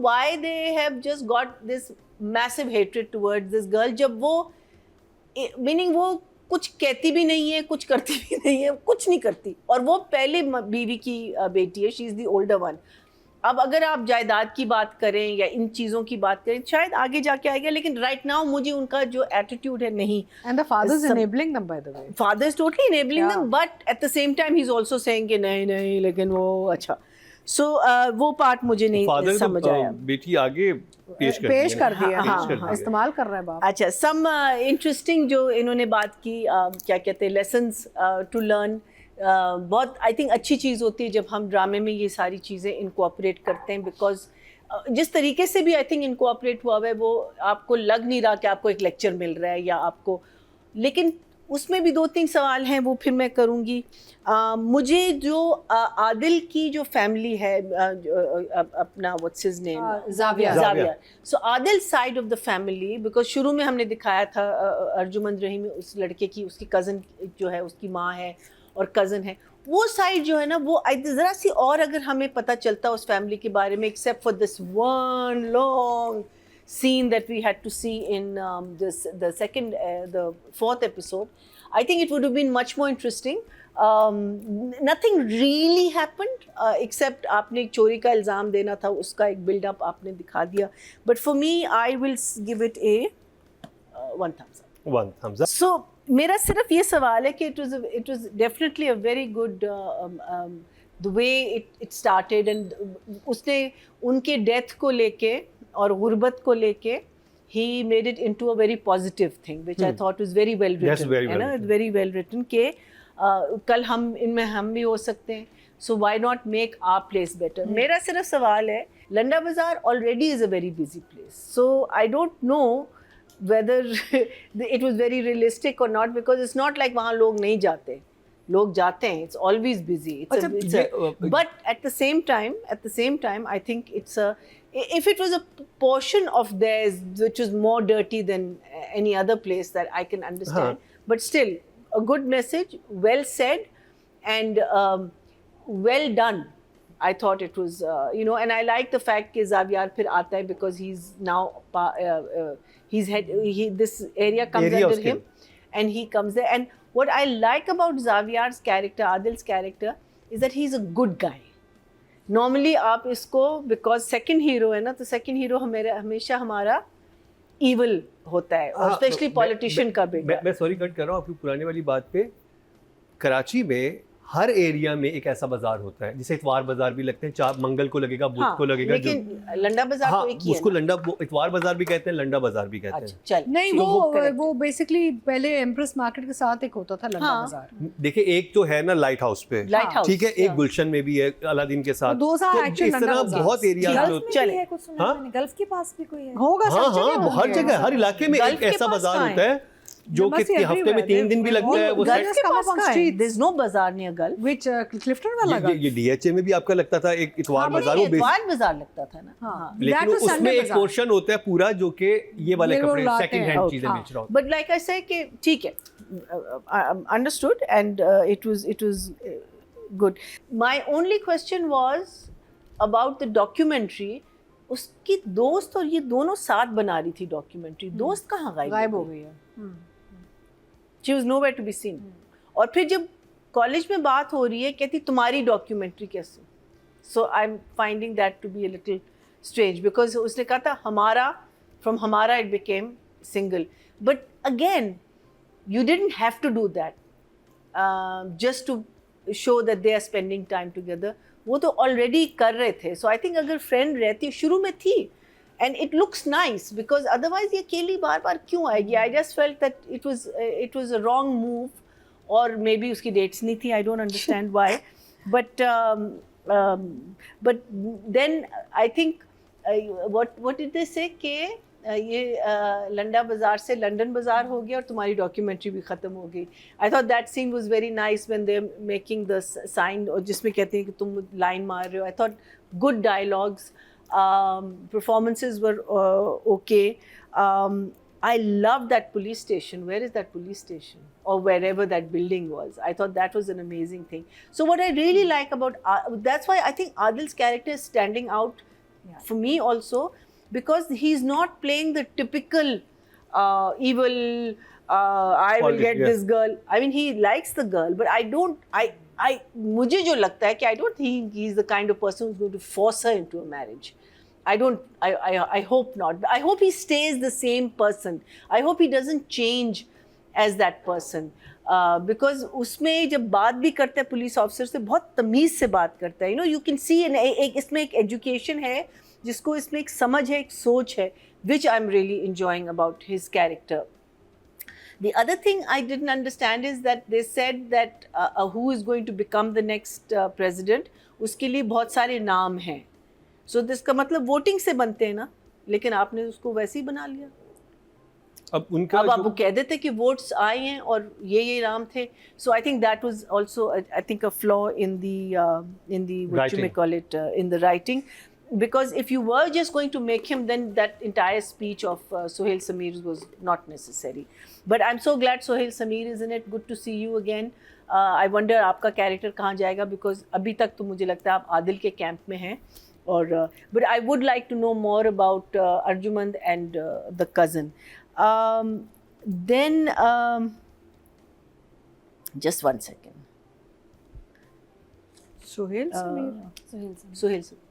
why they have just got this massive hatred towards this girl, जब वो meaning वो कुछ कहती भी नहीं है, कुछ करती भी नहीं है, कुछ नहीं करती, और वो पहले बीवी की बेटी है, she is the older one. अब अगर आप जायदाद की बात करें या इन चीज़ों की बात करें शायद आगे जाके आएगा, लेकिन राइट नाउ मुझे उनका जो एटीट्यूड है नहीं. And the father is enabling them, by the way. Father is totally enabling them, but at the same time he's also saying कि नहीं लेकिन वो अच्छा. So वो पार्ट मुझे नहीं समझ आया. बेटी आगे पेश कर दिया. हाँ, इस्तेमाल कर रहा है बाप. अच्छा, some interesting जो इन्होंने बात की, क्या कहते हैं, lessons to learn. बहुत आई थिंक अच्छी चीज़ होती है जब हम ड्रामे में ये सारी चीज़ें इनकॉर्पोरेट करते हैं, बिकॉज जिस तरीके से भी आई थिंक इनकॉर्पोरेट हुआ है वो आपको लग नहीं रहा कि आपको एक लेक्चर मिल रहा है या आपको, लेकिन उसमें भी 2-3 सवाल हैं वो फिर मैं करूँगी. मुझे जो आदिल की जो फैमिली है, अपना what's his name, Xavier. So Adil side of the family, because शुरू में हमने दिखाया था अर्जुमंद रहीम उस लड़के की, उसकी कज़न जो है, उसकी माँ है और कज़न है, वो साइड जो है ना, वो ज़रा सी और अगर हमें पता चलता उस फैमिली के बारे में, except for this one long scene that we had to see in the fourth episode, I think it would have been much more interesting. Nothing really happened except आपने एक चोरी का इल्ज़ाम देना था, उसका एक build-up आपने दिखा दिया. But for me, I will give it a 1 thumbs up. 1 thumbs up. So मेरा सिर्फ ये सवाल है कि it was definitely a very good the way it started, and उसने उनके डेथ को लेके और गुर्बत को लेके he made it into a very positive thing, which I thought was very well written. Yes, very well written. Very well written कि कल हम इनमें हम भी हो सकते हैं, so why not make our place better. मेरा सिर्फ सवाल है, लंडा बाज़ार already is a very busy place, so I don't know whether it was very realistic or not, because it's not like वहाँ लोग नहीं जाते, लोग जाते हैं, it's always busy. But at the same time, I think it's a, if it was a portion of theirs which was more dirty than any other place, that I can understand. But still, a good message, well said, and well done. I thought it was, and I like the fact that Xavier phir aata hai, because he's now, this area comes under him, and he comes there. And what I like about Xavier's character, Adil's character, is that he's a good guy. Normally आप इसको, because second hero है ना, तो second hero हमेशा हमारा evil होता है, और especially politician का बेटा. मैं सॉरी कट कर रहा हूँ आपकी पुराने वाली बात पे. कराची में हर एरिया में एक ऐसा बाजार होता है, जिसे इतवार बाजार भी लगते हैं, मंगल को लगेगा, बुध को लगेगा, लेकिन लंडा बाजार तो एक ही है, उसको इतवार बाजार भी कहते हैं, लंडा बाजार भी कहते हैं. चल नहीं, वो बेसिकली पहले एम्प्रेस मार्केट के साथ एक होता था लंडा बाजार. देखिए, एक तो है ना लाइट हाउस पे, ठीक है, एक गुलशन में भी है अलादीन के साथ, तो इस तरह बहुत एरिया जो चले. गल्फ के पास भी कोई है, होगा हर जगह, हर इलाके में एक ऐसा बाजार होता है जो कि हफ्ते में 3 दिन भी लगता है. वो गल्फ के पास का है, there's no bazaar near Gulf, which Clifton वाला ये DHA में भी आपका लगता था एक इतवार बाजार, वो इतवार बाजार लगता था ना. लेकिन उसमें एक पोर्शन होता है पूरा जो कि ये वाले कपड़े सेकंड हैंड चीजें बेच रहा होता है. But like I say कि ठीक है, understood, and it was good. My only question was about the documentary. उसकी दोस्त और ये दोनों साथ बना रही थी डॉक्यूमेंट्री, दोस्त कहाँ गायब हो गई है. She was nowhere to be seen. और फिर जब कॉलेज में बात हो रही है, कहती तुम्हारी डॉक्यूमेंट्री कैसे. So I'm finding that to be a little strange, because उसने कहा था हमारा, from हमारा it became single. But again, you didn't have to do that just to show that they are spending time together. वो तो already कर रहे थे. So I think अगर friend रहती, शुरू में थी, and it looks nice, because otherwise ये अकेली बार बार क्यों आएगी. I just felt that it was a wrong move, or maybe उसकी dates नहीं थी, I don't understand why. But then I think what did they say कि ये लंडा बाज़ार से लंदन बाज़ार हो गया और तुम्हारी डॉक्यूमेंट्री भी ख़त्म हो गई. I thought that scene was very nice when they making the sign, और जिसमें कहते हैं कि तुम लाइन मार रहे हो. I thought good dialogues. Performances were okay. I loved that police station. Where is that police station? Or wherever that building was. I thought that was an amazing thing. So what I really like about, that's why I think Adil's character is standing out Yeah. for me also, because he's not playing the typical evil, I will Politics, get yeah. this girl. I mean, he likes the girl, but मुझे जो लगता है कि I don't think he's the kind of person who's going to force her into a marriage. I hope not. I hope he stays the same person. I hope he doesn't change as that person. Because उसमें जब बात भी करता है police officer से, बहुत तमीज़ से बात करता है. You know, you can see इसमें एक एजुकेशन है, जिसको इसमें एक समझ है, एक सोच है, which I'm really enjoying about his character. The other thing I didn't understand is that they said that who is going to become the next president, उसके लिए बहुत सारे नाम हैं. So इसका मतलब वोटिंग से बनते हैं ना, लेकिन आपने उसको वैसे ही बना लिया. अब उनका अब आप वो कह देते कि वोट्स आए हैं और ये नाम थे. So I think that was also I think a flaw in the what you may Writing. call it in the writing. Because if you were just going to make him, then that entire speech of Sohail Sameer was not necessary. But I'm so glad Sohail Sameer is in it. Good to see you again. I wonder आपका character कहाँ जाएगा, because अभी तक तो मुझे लगता है आप आदिल के कैंप में हैं. और but I would like to know more about Arjumand and the cousin. Then just one second. Sohail Sameer, Sohail Sameer.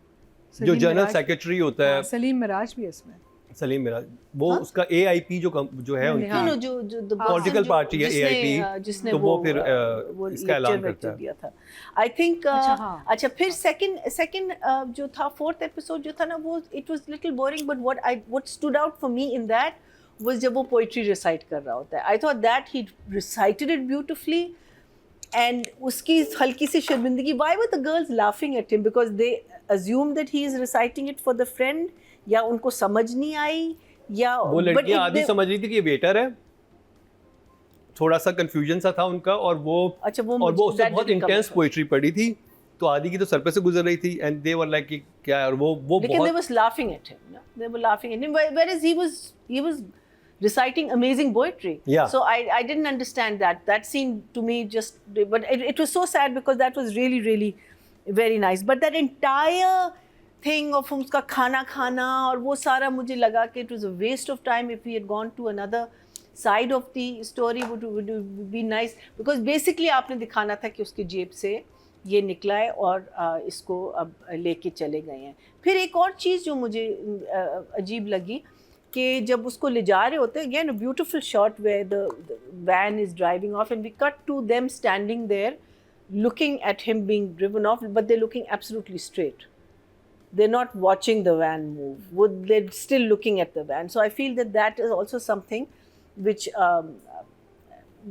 जो जनरल मिराज- सेक्रेटरी होता है हाँ, सलीम मिराज भी है इसमें. सलीम मिराज, वो उसका AIP जो है उनकी No, जो the Political person जो- party है, जिसने, AIP, जिसने तो वो फिर, वो इसका ऐलान lecture करता है. दिया था. I think अच्छा, हाँ. अच्छा, फिर second जो था, fourth episode जो था ना, वो it was little boring, but what stood out for me in that was जब वो poetry recite कर रहा होता है. I thought that he recited it beautifully. And उसकी हल्की सी शर्मिंदगी, why were the girls laughing at him? Because they assumed that he is reciting it for the friend, या उनको समझ नहीं आई, या वो but लड़कियां it- आधी they- समझ रही थी कि ये वेटर है. थोड़ा सा कंफ्यूजन सा था उनका, और वो अच्छा, वो और वो उससे that बहुत didn't come intense across. Poetry पढ़ी थी, तो आदि की तो सर पे से गुजर रही थी, एंड दे वर लाइक कि क्या है, और वो लेकिन they बहुत was laughing at him. No? They were laughing at him, whereas he was reciting amazing poetry. Yeah. So I didn't understand that. That seemed to me just, but it was so sad because that was really, really very nice. But that entire thing of उसका खाना खाना और वो सारा, मुझे लगा कि it was a waste of time. If he had gone to another side of the story, would be nice. Because basically आपने दिखाना था कि उसकी जेब से ये निकला है और इसको अब लेके चले गए हैं. फिर एक और चीज़ जो मुझे अजीब लगी कि जब उसको ले जा रहे होते हैं, again a beautiful shot where the van is driving off and we cut to them standing there looking at him being driven off, but they're looking absolutely straight. They're not watching the van move. They're still looking at the van. So I feel that is also something which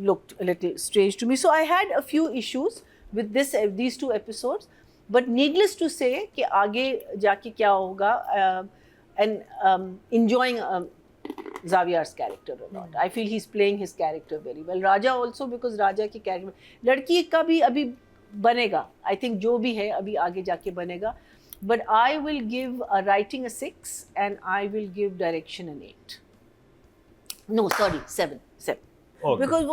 looked a little strange to me. So I had a few issues with these two episodes, but needless to say कि आगे जाके क्या होगा, and enjoying Xavier's character a lot. I feel he's playing his character very well. Raja also, because Raja की character, लड़की का भी अभी बनेगा. I think जो भी है अभी आगे जाके बनेगा. But I will give writing a 6 and I will give direction an 8. No, sorry, 7. Okay. Because